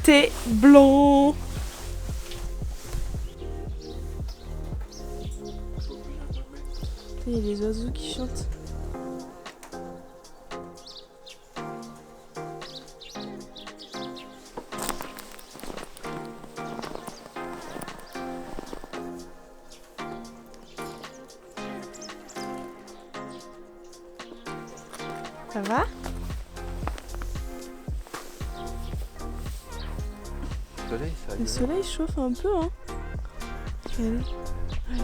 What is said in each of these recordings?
thé blanc. Il y a des oiseaux qui chantent. Ça va? Le soleil chauffe un peu, hein. Regardez. Ouais.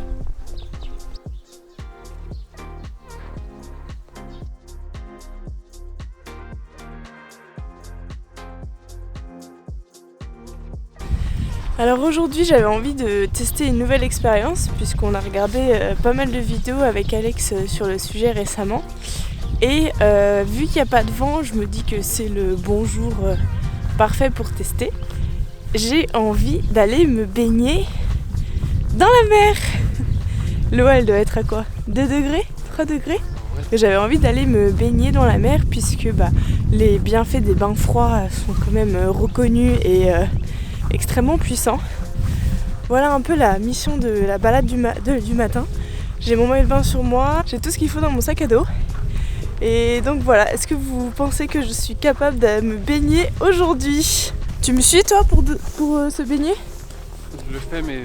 Alors aujourd'hui j'avais envie de tester une nouvelle expérience puisqu'on a regardé pas mal de vidéos avec Alex sur le sujet récemment et vu qu'il n'y a pas de vent, je me dis que c'est le bon jour parfait pour tester. J'ai envie d'aller me baigner dans la mer. L'eau elle doit être à quoi? 2 degrés? 3 degrés? J'avais envie d'aller me baigner dans la mer puisque les bienfaits des bains froids sont quand même reconnus et extrêmement puissants. Voilà un peu la mission de la balade du matin. J'ai mon maillot de bain sur moi, j'ai tout ce qu'il faut dans mon sac à dos. Et donc voilà, est-ce que vous pensez que je suis capable de me baigner aujourd'hui? Tu me suis toi pour se baigner? Je le fais mais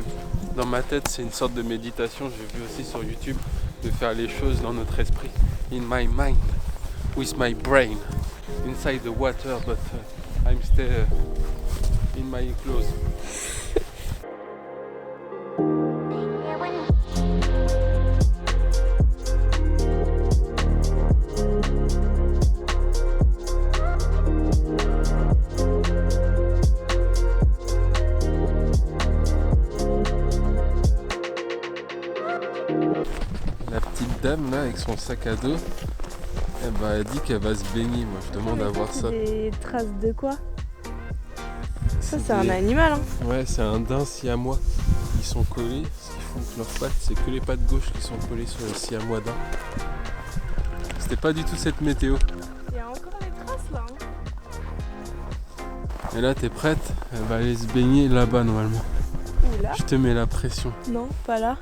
dans ma tête c'est une sorte de méditation. J'ai vu aussi sur YouTube de faire les choses dans notre esprit. In my mind, with my brain, inside the water, but I'm still in my clothes. La petite dame là avec son sac à dos, elle dit qu'elle va se baigner. Moi je demande à voir ça. Des traces de quoi? Ça c'est un animal hein. Ouais, c'est un daim siamois. Ils sont collés, ce qui font que leurs pattes, c'est que les pattes gauches qui sont collées sur le siamois daim. C'était pas du tout cette météo. Il y a encore des traces là hein. Et là t'es prête? Elle va aller se baigner là-bas normalement. Où là? Je te mets la pression. Non, pas là.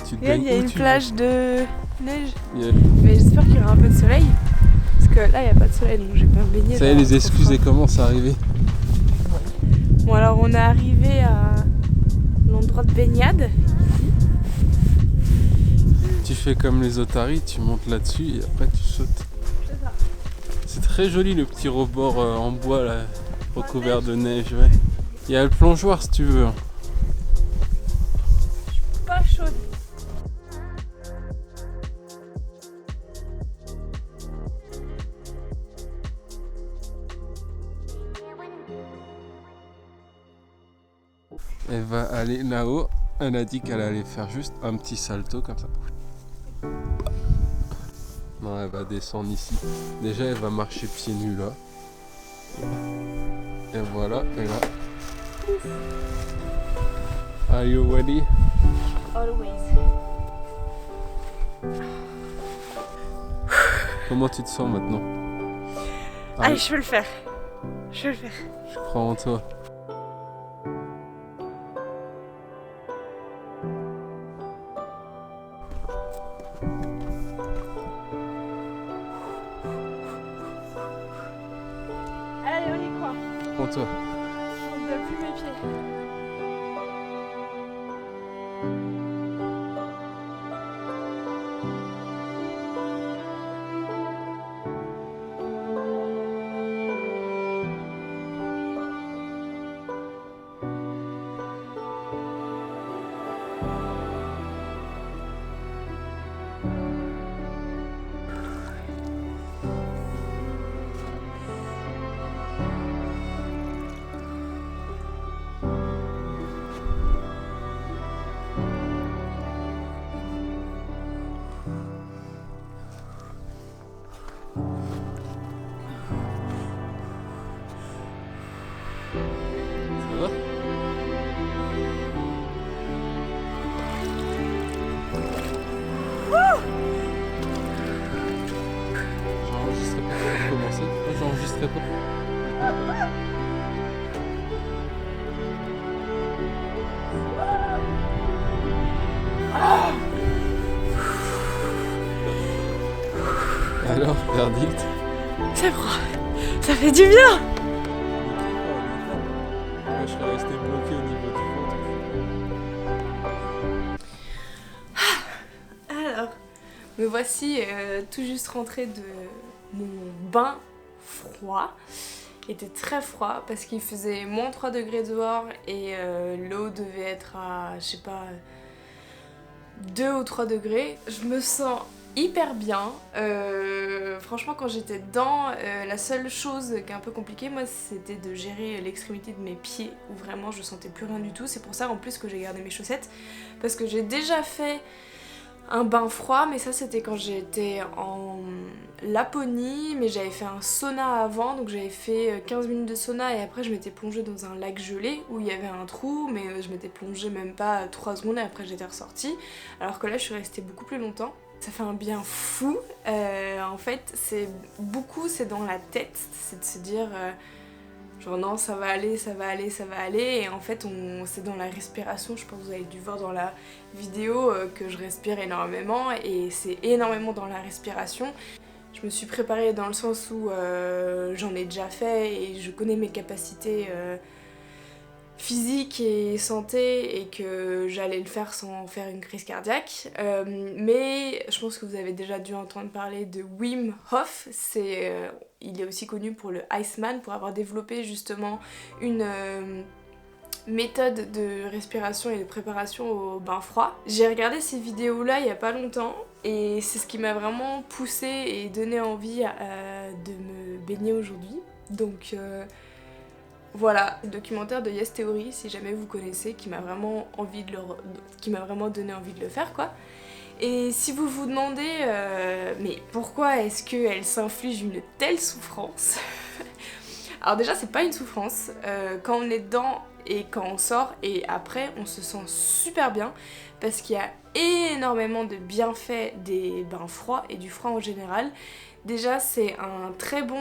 Tu te Regarde, baignes il y a où une tu plage de neige. veux. Mais j'espère qu'il y aura un peu de soleil. Parce que là il n'y a pas de soleil donc je vais pas me baigner. Ça y est, les excuses elles commencent à arriver. Bon alors on est arrivé à l'endroit de baignade. Tu fais comme les otaries, tu montes là-dessus et après tu sautes. C'est ça. C'est très joli le petit rebord en bois là, recouvert de neige. Ouais. Il y a le plongeoir si tu veux. Hein. Pas chaude. Elle va aller là-haut. Elle a dit qu'elle allait faire juste un petit salto comme ça. Non, elle va descendre ici. Déjà, elle va marcher pieds nus là. Et voilà, et là. Are you ready? Always. Comment tu te sens maintenant? Allez, je peux le faire. Je peux le faire. Je crois en toi. Allez, on y croit. En toi. Je ne vois plus mes pieds. Ça va? J'enregistrerai pas pour commencer. Moi, j'enregistrerai pas. Alors, verdict? C'est froid. Ça fait du bien. Moi, je serais resté bloqué au niveau du ventre. Alors, me voici tout juste rentrée de mon bain froid. Il était très froid parce qu'il faisait moins 3 degrés dehors et l'eau devait être à, je sais pas, 2 ou 3 degrés. Je me sens hyper bien. Franchement, quand j'étais dedans, la seule chose qui est un peu compliquée, moi, c'était de gérer l'extrémité de mes pieds où vraiment je sentais plus rien du tout. C'est pour ça en plus que j'ai gardé mes chaussettes parce que j'ai déjà fait un bain froid, mais ça c'était quand j'étais en Laponie, mais j'avais fait un sauna avant, donc j'avais fait 15 minutes de sauna et après je m'étais plongée dans un lac gelé où il y avait un trou, mais je m'étais plongée même pas 3 secondes et après j'étais ressortie, alors que là je suis restée beaucoup plus longtemps. Ça fait un bien fou, en fait c'est dans la tête, c'est de se dire genre non ça va aller, ça va aller, ça va aller, et en fait c'est dans la respiration. Je pense que vous avez dû voir dans la vidéo que je respire énormément et c'est énormément dans la respiration. Je me suis préparée dans le sens où j'en ai déjà fait et je connais mes capacités physique et santé et que j'allais le faire sans faire une crise cardiaque, mais je pense que vous avez déjà dû entendre parler de Wim Hof. Il est aussi connu pour le Iceman, pour avoir développé justement une méthode de respiration et de préparation au bain froid. J'ai regardé ces vidéos là il y a pas longtemps et c'est ce qui m'a vraiment poussée et donné envie de me baigner aujourd'hui, donc voilà, le documentaire de Yes Theory, si jamais vous connaissez, qui m'a vraiment donné envie de le faire, quoi. Et si vous vous demandez, mais pourquoi est-ce qu'elle s'inflige une telle souffrance? Alors déjà, c'est pas une souffrance. Quand on est dedans et quand on sort, et après, on se sent super bien, parce qu'il y a énormément de bienfaits des bains froids et du froid en général. Déjà, c'est un très bon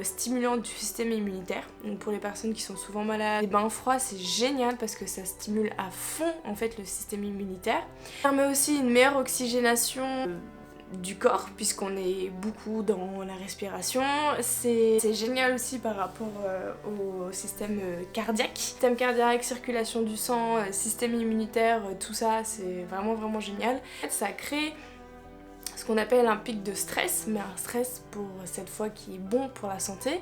stimulant du système immunitaire. Donc pour les personnes qui sont souvent malades, les bains froids c'est génial parce que ça stimule à fond en fait le système immunitaire. Ça permet aussi une meilleure oxygénation du corps puisqu'on est beaucoup dans la respiration. C'est génial aussi par rapport au système cardiaque. Système cardiaque, circulation du sang, système immunitaire, tout ça c'est vraiment génial. En fait, ça crée ce qu'on appelle un pic de stress, mais un stress pour cette fois qui est bon pour la santé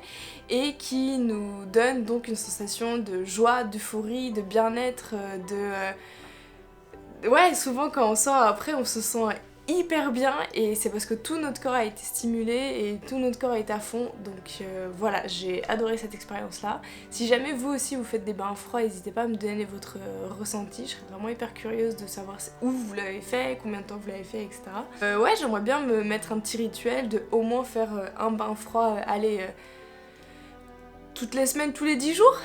et qui nous donne donc une sensation de joie, d'euphorie, de bien-être, ouais, souvent quand on sort après on se sent hyper bien et c'est parce que tout notre corps a été stimulé et tout notre corps est à fond, donc voilà, j'ai adoré cette expérience là. Si jamais vous aussi vous faites des bains froids, n'hésitez pas à me donner votre ressenti, je serais vraiment hyper curieuse de savoir où vous l'avez fait, combien de temps vous l'avez fait, etc. Ouais, j'aimerais bien me mettre un petit rituel de au moins faire un bain froid, toutes les semaines, tous les 10 jours.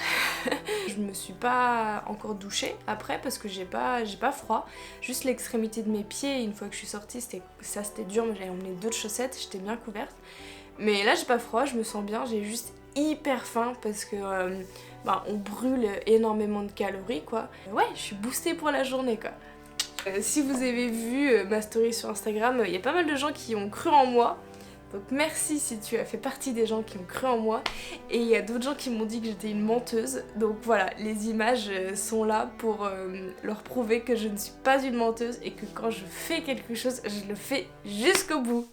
Je me suis pas encore douchée après parce que j'ai pas froid, juste l'extrémité de mes pieds. Une fois que je suis sortie, c'était dur, mais j'avais emmené d'autres chaussettes, j'étais bien couverte. Mais là j'ai pas froid, je me sens bien, j'ai juste hyper faim parce que on brûle énormément de calories quoi. Ouais, je suis boostée pour la journée quoi. Si vous avez vu ma story sur Instagram, il y a pas mal de gens qui ont cru en moi. Donc merci si tu as fait partie des gens qui ont cru en moi, et il y a d'autres gens qui m'ont dit que j'étais une menteuse, donc voilà, les images sont là pour leur prouver que je ne suis pas une menteuse et que quand je fais quelque chose, je le fais jusqu'au bout.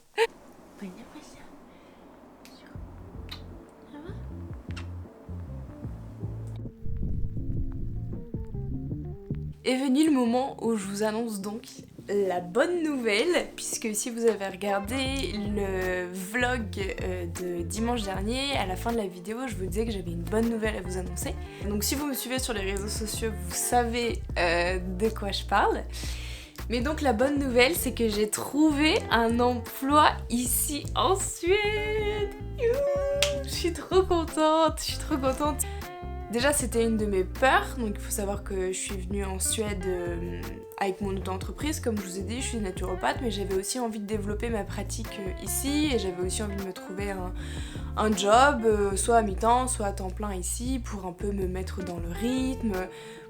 Est venu le moment où je vous annonce donc la bonne nouvelle, puisque si vous avez regardé le vlog de dimanche dernier, à la fin de la vidéo, je vous disais que j'avais une bonne nouvelle à vous annoncer. Donc si vous me suivez sur les réseaux sociaux, vous savez de quoi je parle. Mais donc la bonne nouvelle, c'est que j'ai trouvé un emploi ici en Suède. Je suis trop contente, Déjà c'était une de mes peurs, donc il faut savoir que je suis venue en Suède avec mon auto-entreprise, comme je vous ai dit, je suis naturopathe, mais j'avais aussi envie de développer ma pratique ici, et j'avais aussi envie de me trouver un job, soit à mi-temps, soit à temps plein ici, pour un peu me mettre dans le rythme,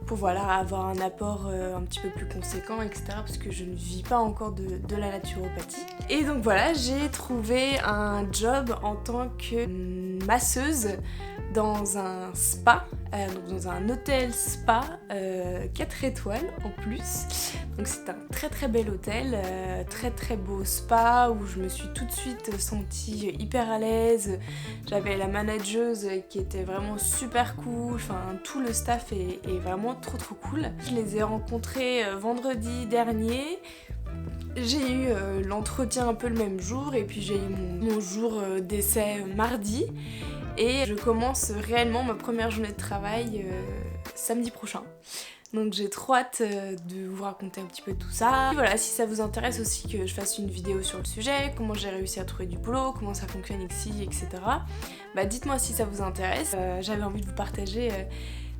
pour voilà, avoir un apport un petit peu plus conséquent, etc. Parce que je ne vis pas encore de la naturopathie. Et donc voilà, j'ai trouvé un job en tant que masseuse dans un spa, donc dans un hôtel spa 4 étoiles en plus. Donc c'est un très très bel hôtel, très très beau spa où je me suis tout de suite sentie hyper à l'aise. J'avais la manageuse qui était vraiment super cool, enfin tout le staff est vraiment trop trop cool. Je les ai rencontrés vendredi dernier. J'ai eu l'entretien un peu le même jour et puis j'ai eu mon jour d'essai mardi. Et je commence réellement ma première journée de travail samedi prochain. Donc j'ai trop hâte de vous raconter un petit peu tout ça. Et voilà, si ça vous intéresse aussi que je fasse une vidéo sur le sujet, comment j'ai réussi à trouver du boulot, comment ça fonctionne ici, etc. Bah dites-moi si ça vous intéresse. J'avais envie de vous partager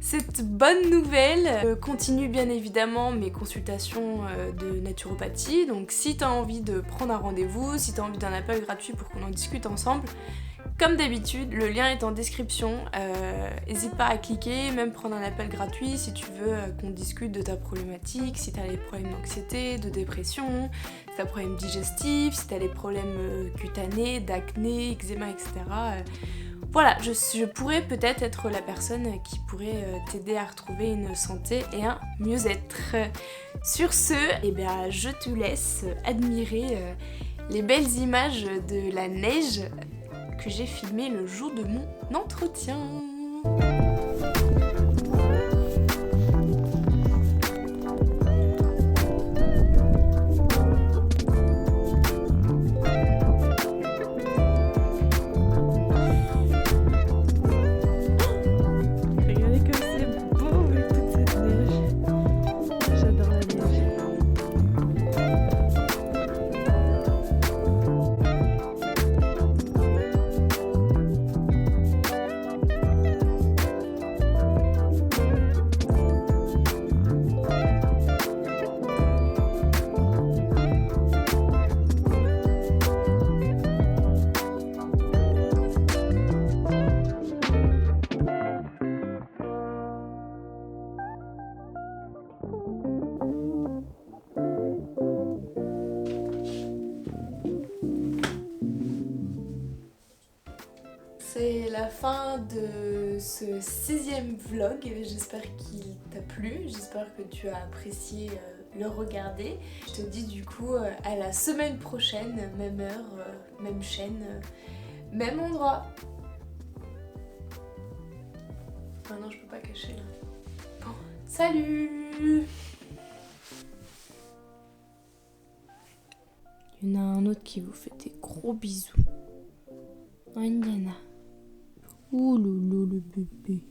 cette bonne nouvelle. Je continue bien évidemment mes consultations de naturopathie. Donc si t'as envie de prendre un rendez-vous, si t'as envie d'un appel gratuit pour qu'on en discute ensemble, comme d'habitude, le lien est en description, n'hésite pas à cliquer, même prendre un appel gratuit si tu veux qu'on discute de ta problématique, si tu as des problèmes d'anxiété, de dépression, si tu as des problèmes digestifs, si tu as des problèmes cutanés, d'acné, eczéma, etc. Voilà, je pourrais peut-être être la personne qui pourrait t'aider à retrouver une santé et un mieux-être. Sur ce, eh bien, je te laisse admirer les belles images de la neige que j'ai filmé le jour de mon entretien. Regardez comme c'est beau avec toute cette neige. J'adore la neige. C'est la fin de ce 6e vlog, j'espère qu'il t'a plu, j'espère que tu as apprécié le regarder. Je te dis du coup à la semaine prochaine, même heure, même chaîne, même endroit. Maintenant je peux pas cacher là. Bon, salut! Il y en a un autre qui vous fait des gros bisous. Indiana. Ouh le bébé.